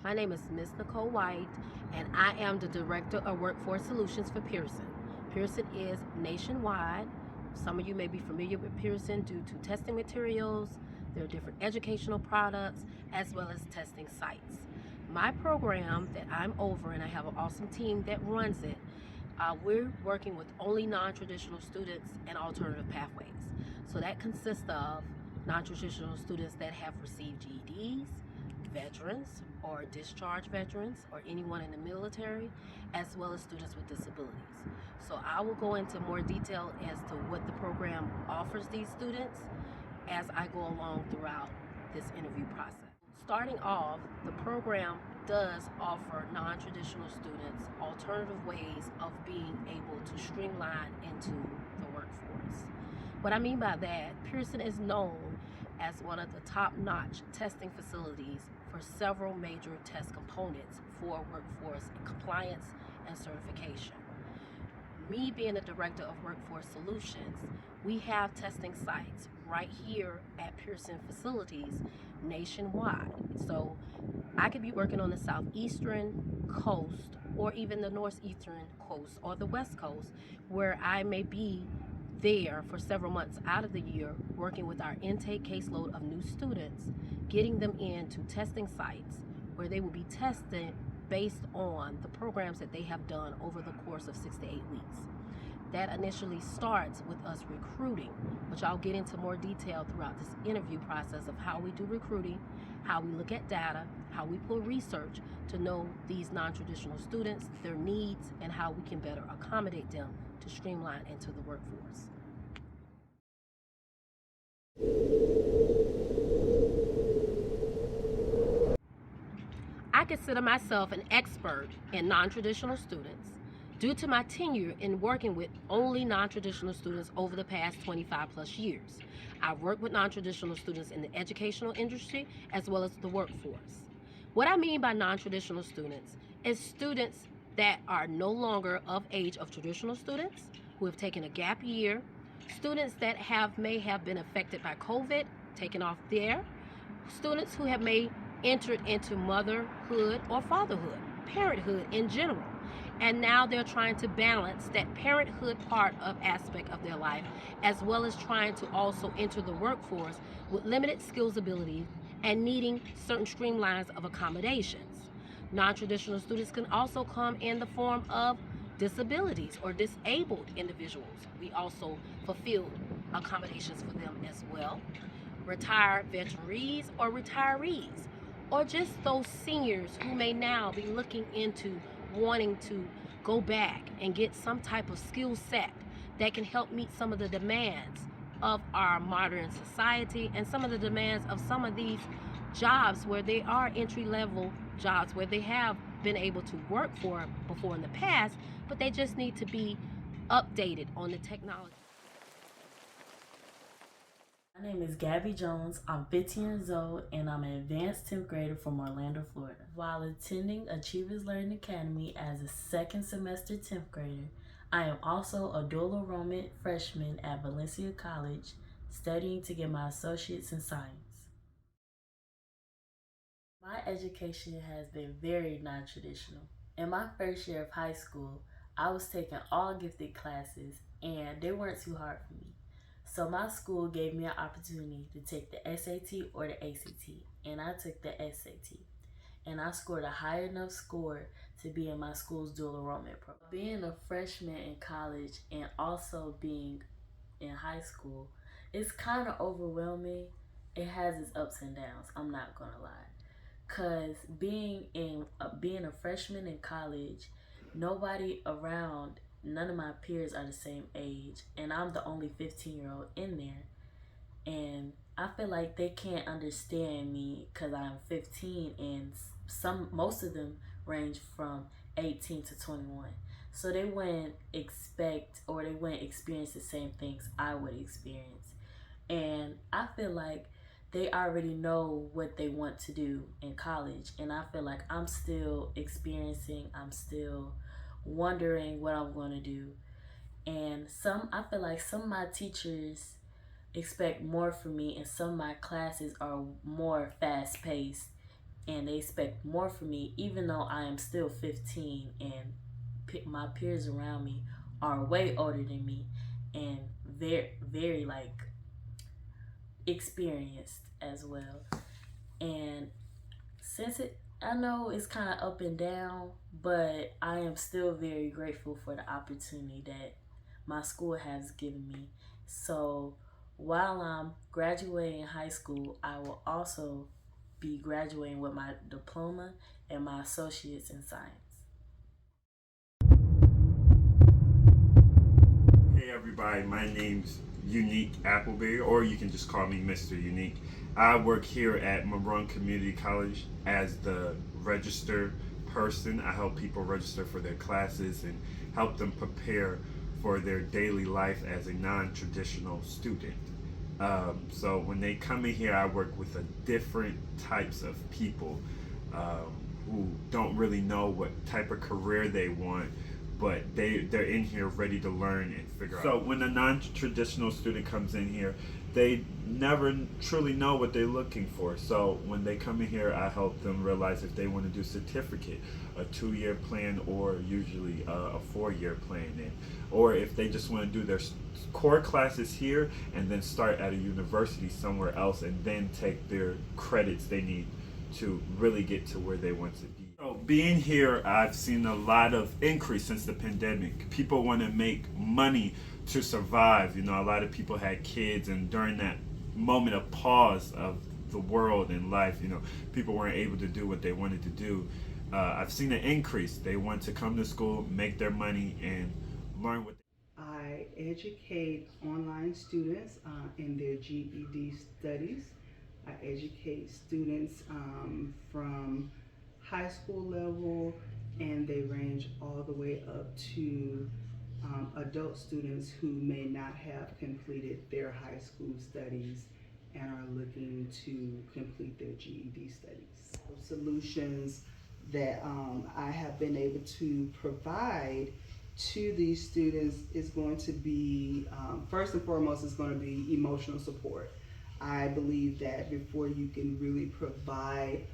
My name is Miss Nicole White, and I am the Director of Workforce Solutions for Pearson. Pearson is nationwide. Some of you may be familiar with Pearson due to testing materials, their different educational products, as well as testing sites. My program that I'm over, and I have an awesome team that runs it, we're working with only non-traditional students and alternative pathways. So that consists of non-traditional students that have received GEDs, veterans or discharged veterans or anyone in the military, as well as students with disabilities. So I will go into more detail as to what the program offers these students as I go along throughout this interview process. Starting off, the program does offer non-traditional students alternative ways of being able to streamline into the workforce. What I mean by that, Pearson is known as one of the top-notch testing facilities for several major test components for workforce compliance and certification. Me being the Director of Workforce Solutions, we have testing sites right here at Pearson facilities nationwide. So I could be working on the southeastern coast or even the northeastern coast or the west coast, where I may be there for several months out of the year working with our intake caseload of new students, getting them into testing sites where they will be tested based on the programs that they have done over the course of 6 to 8 weeks. That initially starts with us recruiting, which I'll get into more detail throughout this interview process of how we do recruiting, how we look at data, how we pull research to know these non-traditional students, their needs, and how we can better accommodate them to streamline into the workforce. I consider myself an expert in non-traditional students due to my tenure in working with only non-traditional students over the past 25 plus years. I've worked with non-traditional students in the educational industry as well as the workforce. What I mean by non-traditional students is students that are no longer of age of traditional students, who have taken a gap year, students that may have been affected by COVID, taken off there, students who have may entered into motherhood or fatherhood, parenthood in general. And now they're trying to balance that parenthood part of aspect of their life, as well as trying to also enter the workforce with limited skills ability and needing certain streamlines of accommodations. Non-traditional students can also come in the form of disabilities or disabled individuals. We also fulfill accommodations for them as well. Retired veterees or retirees, or just those seniors who may now be looking into wanting to go back and get some type of skill set that can help meet some of the demands of our modern society and some of the demands of some of these jobs where they are entry level jobs where they have been able to work for before in the past, but they just need to be updated on the technology. My name is Gabby Jones. I'm 15 years old and I'm an advanced 10th grader from Orlando, Florida. While attending Achievers Learning Academy as a second semester 10th grader, I am also a dual enrollment freshman at Valencia College studying to get my associates in science. My education has been very non-traditional. In my first year of high school, I was taking all gifted classes and they weren't too hard for me. So my school gave me an opportunity to take the SAT or the ACT, and I took the SAT. And I scored a high enough score to be in my school's dual enrollment program. Being a freshman in college and also being in high school, it's kind of overwhelming. It has its ups and downs, I'm not gonna lie. Cause being a freshman in college, nobody around, none of my peers are the same age, and I'm the only 15-year-old in there. And I feel like they can't understand me because I'm 15, and most of them range from 18 to 21. So they wouldn't expect or they wouldn't experience the same things I would experience. And I feel like they already know what they want to do in college, and I feel like I'm still experiencing, I'm still wondering what I'm going to do. And I feel like some of my teachers expect more from me, and some of my classes are more fast paced and they expect more from me, even though I am still 15 and my peers around me are way older than me and very like experienced as well. And since I know it's kind of up and down, but I am still very grateful for the opportunity that my school has given me. So while I'm graduating high school, I will also be graduating with my diploma and my associates in science. Hey everybody, my name's Unique Appleberry, or you can just call me Mr. Unique. I work here at Monroe Community College as the register person. I help people register for their classes and help them prepare for their daily life as a non-traditional student. So when they come in here, I work with different types of people who don't really know what type of career they want, but they're in here ready to learn and figure out. So when a non-traditional student comes in here, they never truly know what they're looking for. So when they come in here, I help them realize if they want to do certificate, a 2-year plan, or usually a 4-year plan, or if they just want to do their core classes here and then start at a university somewhere else and then take their credits they need to really get to where they want to be. So being here, I've seen a lot of increase since the pandemic. People want to make money to survive. You know, a lot of people had kids, and during that moment of pause of the world and life, you know, people weren't able to do what they wanted to do. I've seen an increase. They want to come to school, make their money, and learn what. I educate online students in their GED studies. I educate students from high school level, and they range all the way up to adult students who may not have completed their high school studies and are looking to complete their GED studies. Solutions that I have been able to provide to these students is going to be, first and foremost, is going to be emotional support. I believe that before you can really provide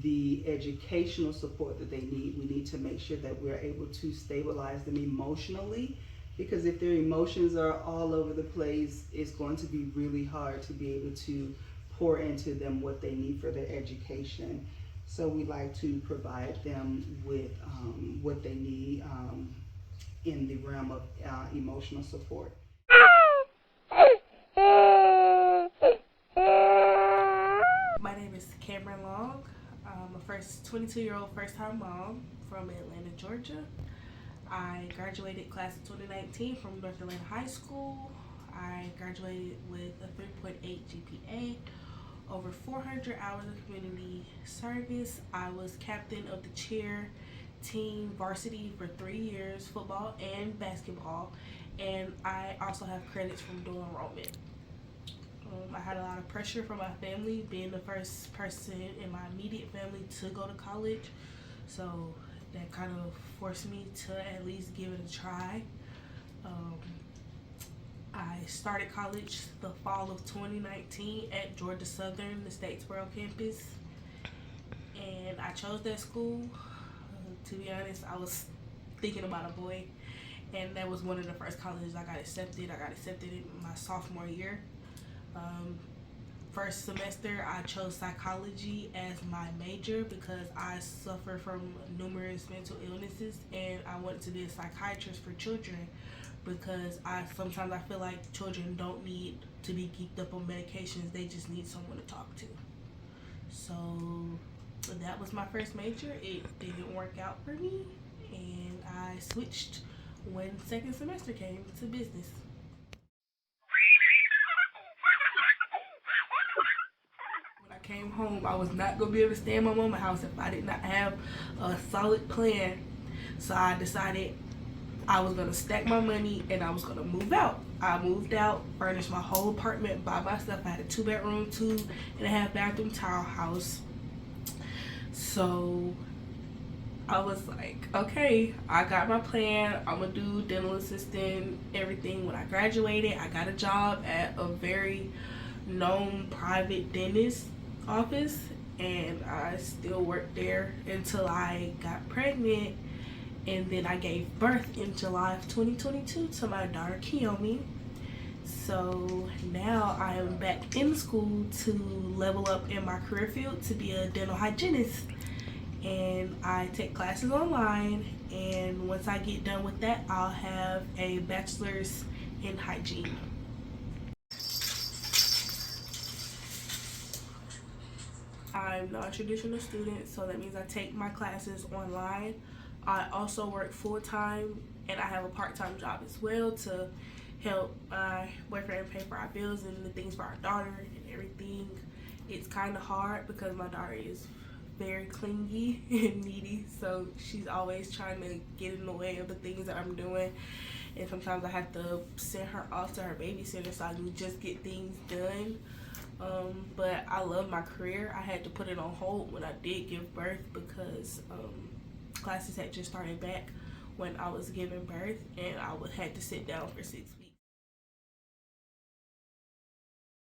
the educational support that they need, we need to make sure that we're able to stabilize them emotionally, because if their emotions are all over the place, it's going to be really hard to be able to pour into them what they need for their education. So we like to provide them with what they need in the realm of emotional support. My name is Cameron Long. I'm a 22-year-old first-time mom from Atlanta, Georgia. I graduated class of 2019 from North Atlanta High School. I graduated with a 3.8 GPA, over 400 hours of community service. I was captain of the cheer team varsity for 3 years, football and basketball, and I also have credits from dual enrollment. I had a lot of pressure from my family, being the first person in my immediate family to go to college, so that kind of forced me to at least give it a try. I started college the fall of 2019 at Georgia Southern, the Statesboro campus, and I chose that school. To be honest, I was thinking about a boy, and that was one of the first colleges I got accepted. I got accepted in my sophomore year. First semester, I chose psychology as my major because I suffer from numerous mental illnesses, and I wanted to be a psychiatrist for children because sometimes I feel like children don't need to be geeked up on medications, they just need someone to talk to. So that was my first major. It didn't work out for me, and I switched when second semester came to business. When I came home, I was not going to be able to stay in my mama's house if I did not have a solid plan. So I decided I was going to stack my money and I was going to move out. I moved out, furnished my whole apartment by myself. I had a 2-bedroom, 2.5 bathroom townhouse. So I was like, okay, I got my plan. I'm gonna do dental assistant, everything. When I graduated, I got a job at a very known private dentist office, and I still worked there until I got pregnant, and then I gave birth in July of 2022 to my daughter Kiyomi. So now I am back in school to level up in my career field to be a dental hygienist, and I take classes online, and once I get done with that, I'll have a bachelor's in hygiene. I'm non-traditional student, so that means I take my classes online. I also work full-time, and I have a part-time job as well to help my boyfriend pay for our bills and the things for our daughter and everything. It's kind of hard because my daughter is very clingy and needy, so she's always trying to get in the way of the things that I'm doing, and sometimes I have to send her off to her babysitter so I can just get things done. But I love my career. I had to put it on hold when I did give birth because classes had just started back when I was giving birth, and I had to sit down for 6 weeks.